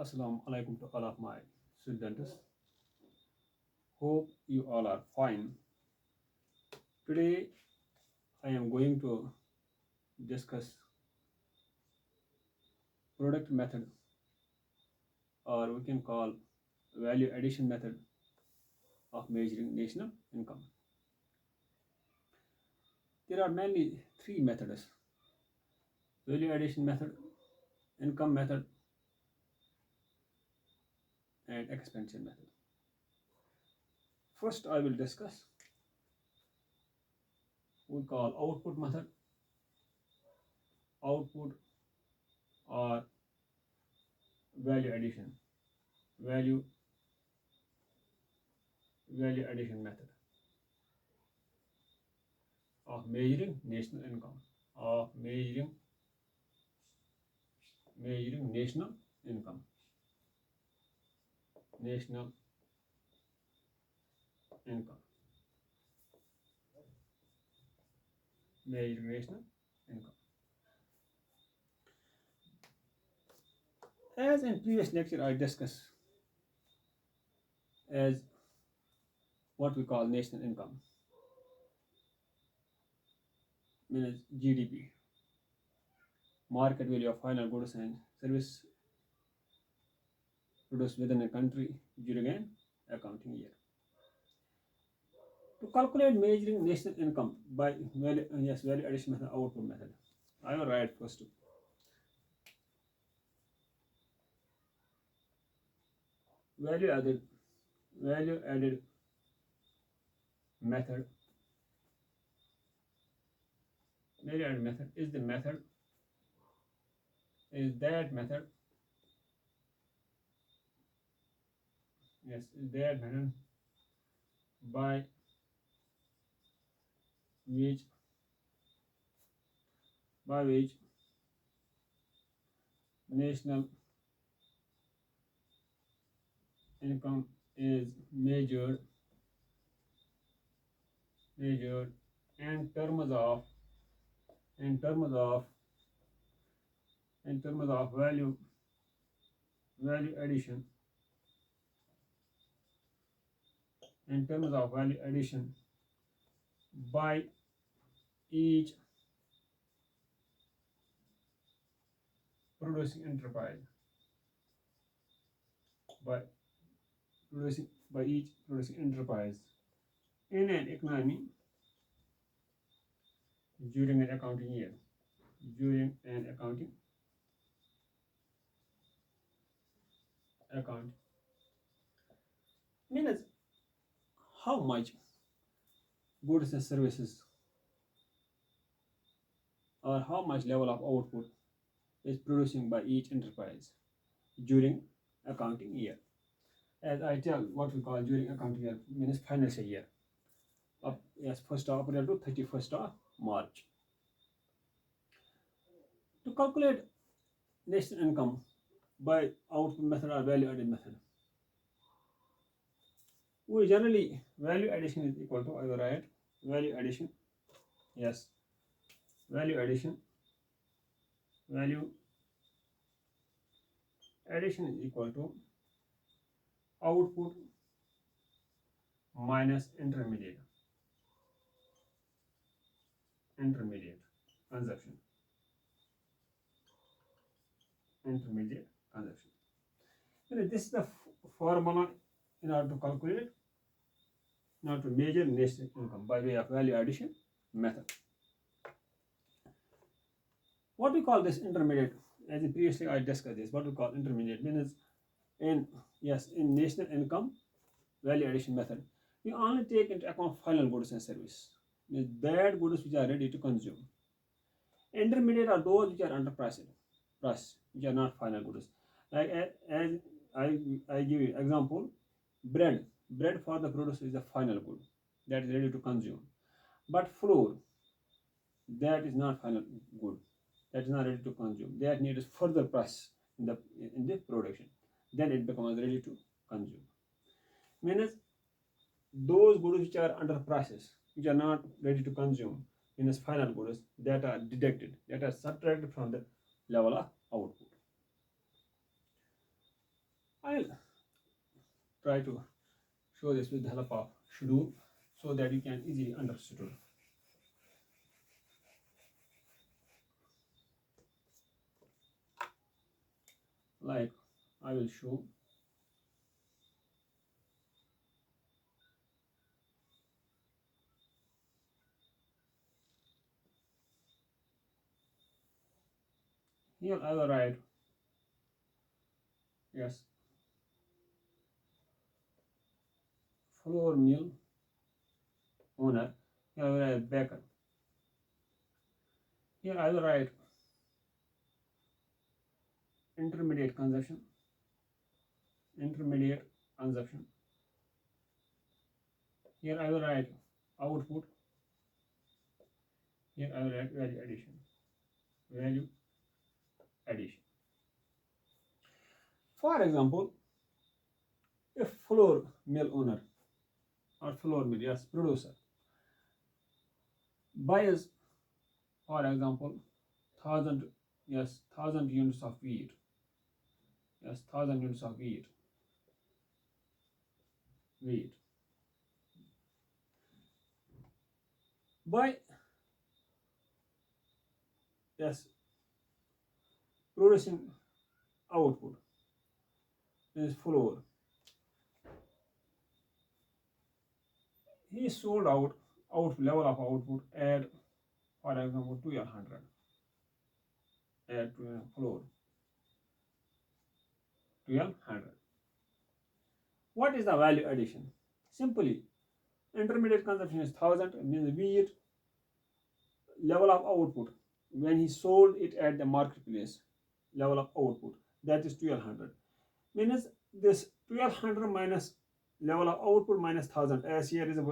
Assalamu alaikum to all of my students. Hope you all are fine. Today I am going to discuss product method, or we can call value addition method of measuring national income. There are mainly three methods: value addition method, income method, and expenditure method. First I will discuss we call output method, output or value addition, value value addition method of measuring national income, of measuring national income, national income, measuring national income. As in previous lecture I discussed as what we call national income, means GDP, market value of final goods and service produced within a country during an accounting year. To calculate measuring national income by value addition method, output method, I will write first value added value added method. Value added method is the method is that method is that method by which national income is measured in terms of in terms of value addition, in terms of value addition by each producing enterprise, by by each producing enterprise in an economy during an accounting year, during an account means how much goods and services or how much level of output is producing by each enterprise during accounting year. As I tell, what we call during accounting year means financial year, up yes 1st of April to 31st of March. To calculate national income by output method or value added method, we generally value addition is equal to, I will write value addition, yes, value addition is equal to output minus intermediate consumption, intermediate consumption. This is the formula in order to calculate, in order to measure national income by way of value addition method. What we call this intermediate, as previously I discussed this, what we call intermediate means in national income value addition method, we only take into account final goods and service, means that goods which are ready to consume. Intermediate are those which are under price, which are not final goods. Like as I give you example, bread for the produce is the final good that is ready to consume, but flour, that is not final good, that is not ready to consume, that needs further process in the production, then it becomes ready to consume. Means those goods which are under process, which are not ready to consume, means final goods, that are deducted, that are subtracted from the level of output. I'll try to show this with the help of schedule so that you can easily understand. Like I will show here I will write yes flour mill owner. Here I will write baker. Here I will write intermediate consumption. Intermediate consumption. Here I will write output. Here I will write value addition. Value addition. For example, if flour mill owner or flour mill, yes, producer buys, for example, 1000, yes, 1000 units of wheat, yes, 1000 units of wheat. By, yes, producing output is flour. He sold out level of output at, for example, 1200 at flour 1200. What is the value addition? Simply, intermediate consumption is 1000, means wheat level of output when he sold it at the marketplace level of output, that is 1200, means this 1200 minus level of output minus 1000, as here is a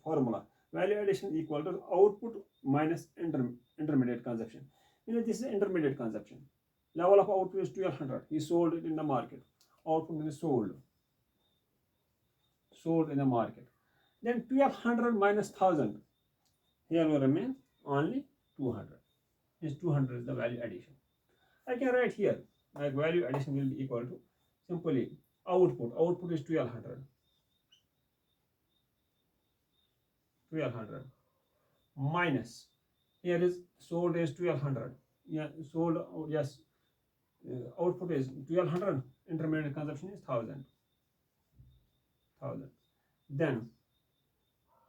formula, value addition equal to output minus intermediate consumption. This is intermediate consumption, level of output is 1200, he sold it in the market, output is sold in the market, then 1200 minus 1000, here will remain only 200. This 200 is the value addition. I can write here like value addition will be equal to simply output. Output is 1200 minus, here is sold is 1200. Yeah, sold, yes, output is 1200, intermediate consumption is 1000. Then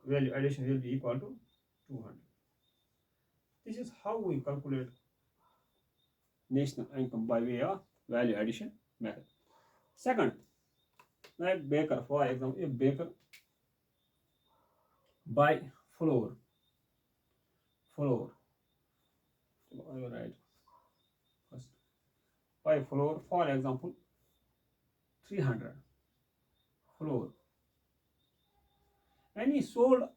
value addition will be equal to 200. This is how we calculate national income by way of value addition method. Second, like baker, for example, if baker buy flour, I will write first, buy flour, for example, 300 flour, and he sold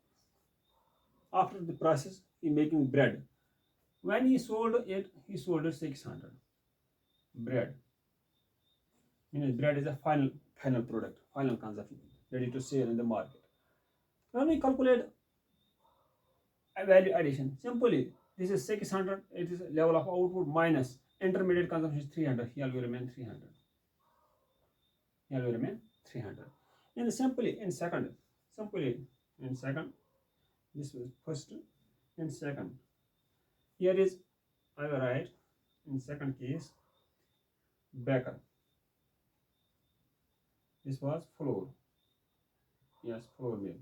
after the process in making bread. When he sold it 600 bread. Meaning bread is a final product, final consumption, ready to sell in the market. When we calculate a value addition, simply this is 600, it is level of output minus intermediate consumption is 300, here will remain 300. And simply in second, this was first, in second, here is, I will write in second case baker, this was flour, yes, flour mill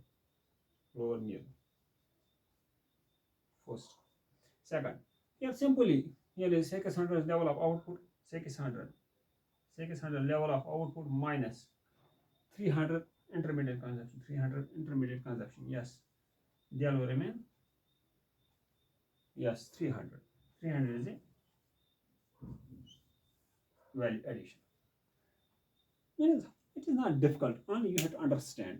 first. Second, here simply, here is 600 level of output, 600 level of output minus 300 intermediate consumption, yes, there will remain, yes, 300 is a value addition. Means it is not difficult, only you have to understand.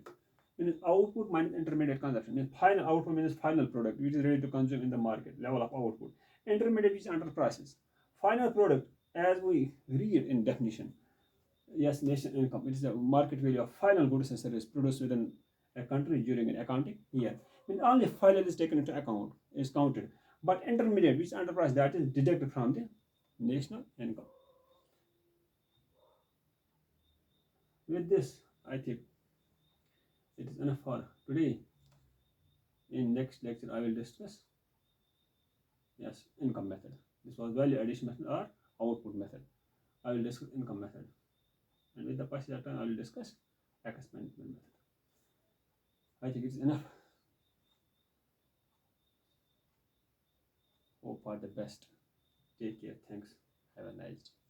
Means output minus intermediate consumption, means final output means final product which is ready to consume in the market, level of output. Intermediate which is under process. Final product, as we read in definition, yes, national income, it is the market value of final goods and services produced within a country during an accounting year. Means only final is taken into account, is counted, but intermediate which is under price, that is deducted from the national income. With this, I think it is enough for today. In next lecture, I will discuss, yes, income method. This was value addition method or output method. I will discuss income method, and with the passage of time, I will discuss experiment method. I think it's enough. Hope for the best. Take care. Thanks. Have a nice day.